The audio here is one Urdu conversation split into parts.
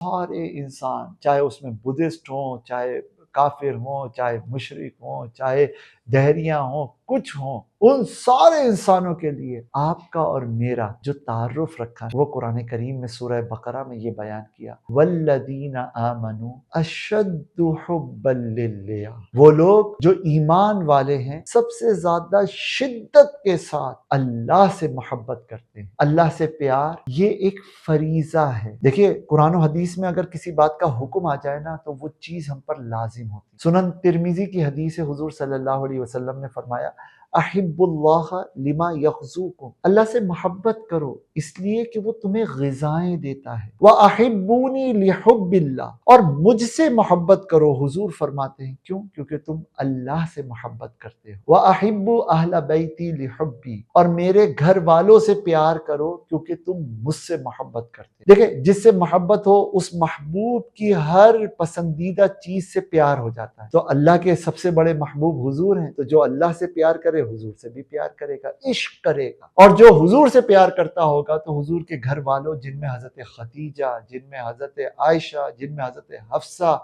سارے انسان، چاہے اس میں بدھسٹ ہوں، چاہے کافر ہوں، چاہے مشرک ہوں، چاہے دہریاں ہوں، کچھ ہوں، ان سارے انسانوں کے لیے آپ کا اور میرا جو تعارف رکھا ہے وہ قرآن کریم میں سورہ بقرہ میں یہ بیان کیا، والذین آمنوا اشد حبا للہ، وہ لوگ جو ایمان والے ہیں سب سے زیادہ شدت کے ساتھ اللہ سے محبت کرتے ہیں۔ اللہ سے پیار یہ ایک فریضہ ہے۔ دیکھیے قرآن و حدیث میں اگر کسی بات کا حکم آ جائے نا تو وہ چیز ہم پر لازم ہوتی۔ سنن ترمذی کی حدیث ہے، حضور صلی اللہ علیہ وسلم نے فرمایا، احب اللہ لما یغزوکم، اللہ سے محبت کرو اس لیے کہ وہ تمہیں غذائیں دیتا ہے، وَأَحِبُّونِي لِحُبِّ اللَّهِ، اور مجھ سے محبت کرو، حضور فرماتے ہیں کیوں؟ کیونکہ تم اللہ سے محبت کرتے ہو، وَأَحِبُّ أَهْلَ بَيْتِي لِحُبِّي، اور میرے گھر والوں سے پیار کرو کیونکہ تم مجھ سے محبت کرتے ہو۔ دیکھیں جس سے محبت ہو اس محبوب کی ہر پسندیدہ چیز سے پیار ہو جاتا ہے۔ تو اللہ کے سب سے بڑے محبوب حضور ہیں، تو جو اللہ سے پیار کرے حضور سے بھی پیار کرے گا، عشق کرے گا، اور جو حضور سے پیار کرتا ہوگا تو حضور کے گھر والوں، جن میں حضرت خدیجہ، جن میں حضرت عائشہ، جن میں حضرت حفصہ،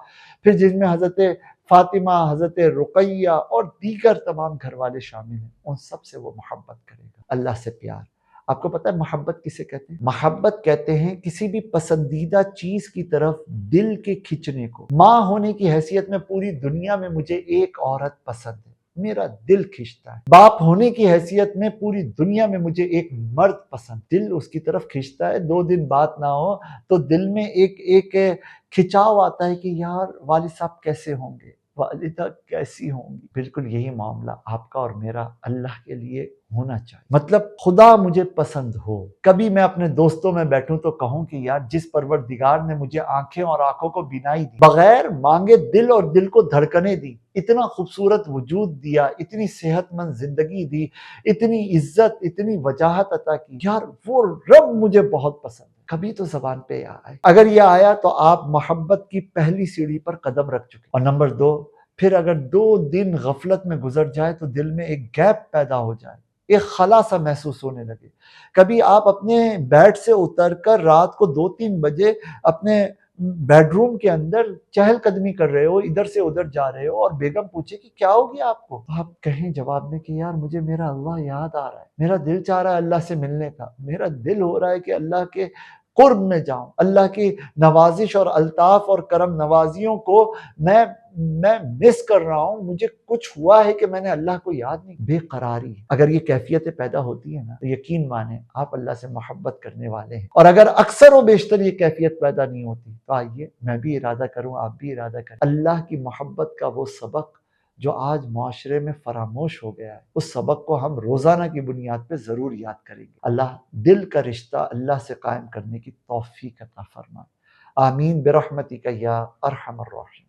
پھر جن میں حضرت فاطمہ، حضرت رقیہ اور دیگر تمام گھر والے شامل ہیں، ان سب سے وہ محبت کرے گا۔ اللہ سے پیار، آپ کو پتہ ہے محبت کسے کہتے ہیں؟ محبت کہتے ہیں کسی بھی پسندیدہ چیز کی طرف دل کے کھنچنے کو۔ ماں ہونے کی حیثیت میں پوری دنیا میں مجھے ایک عورت پسند ہے، میرا دل کھنچتا ہے۔ باپ ہونے کی حیثیت میں پوری دنیا میں مجھے ایک مرد پسند، دل اس کی طرف کھنچتا ہے۔ 2 دن بات نہ ہو تو دل میں ایک کھچاؤ آتا ہے کہ یار والد صاحب کیسے ہوں گے، والدہ کیسی ہوں گی۔ بالکل یہی معاملہ آپ کا اور میرا اللہ کے لیے ہونا چاہیے۔ مطلب خدا مجھے پسند ہو۔ کبھی میں اپنے دوستوں میں بیٹھوں تو کہوں کہ یار جس پروردگار نے مجھے آنکھیں اور آنکھوں کو بینائی دی، بغیر مانگے دل اور دل کو دھڑکنیں دی، اتنا خوبصورت وجود دیا، اتنی صحت مند زندگی دی، اتنی عزت، اتنی وجاہت عطا کی، یار وہ رب مجھے بہت پسند ہے۔ کبھی تو زبان پہ آئے، اگر یہ آیا تو آپ محبت کی پہلی سیڑھی پر قدم رکھ چکے۔ اور نمبر 2، پھر اگر 2 دن غفلت میں گزر جائے تو دل میں ایک گیپ پیدا ہو جائے، ایک خلا سا محسوس ہونے لگے۔ کبھی آپ اپنے بیڈ سے اتر کر رات کو 2-3 بجے اپنے بیڈ روم کے اندر چہل قدمی کر رہے ہو، ادھر سے ادھر جا رہے ہو، اور بیگم پوچھے کہ کیا ہو گیا آپ کو، تو آپ کہیں جواب میں کہ یار مجھے میرا اللہ یاد آ رہا ہے، میرا دل چاہ رہا ہے اللہ سے ملنے کا، میرا دل ہو رہا ہے کہ اللہ کے قرب میں جاؤں، اللہ کی نوازش اور الطاف اور کرم نوازیوں کو میں مس کر رہا ہوں، مجھے کچھ ہوا ہے کہ میں نے اللہ کو یاد نہیں۔ بے قراری، اگر یہ کیفیتیں پیدا ہوتی ہیں نا تو یقین مانیں آپ اللہ سے محبت کرنے والے ہیں۔ اور اگر اکثر و بیشتر یہ کیفیت پیدا نہیں ہوتی تو آئیے میں بھی ارادہ کروں، آپ بھی ارادہ کریں، اللہ کی محبت کا وہ سبق جو آج معاشرے میں فراموش ہو گیا ہے، اس سبق کو ہم روزانہ کی بنیاد پہ ضرور یاد کریں گے۔ اللہ دل کا رشتہ اللہ سے قائم کرنے کی توفیق عطا فرمائے۔ آمین برحمتک یا ارحم الراحمین۔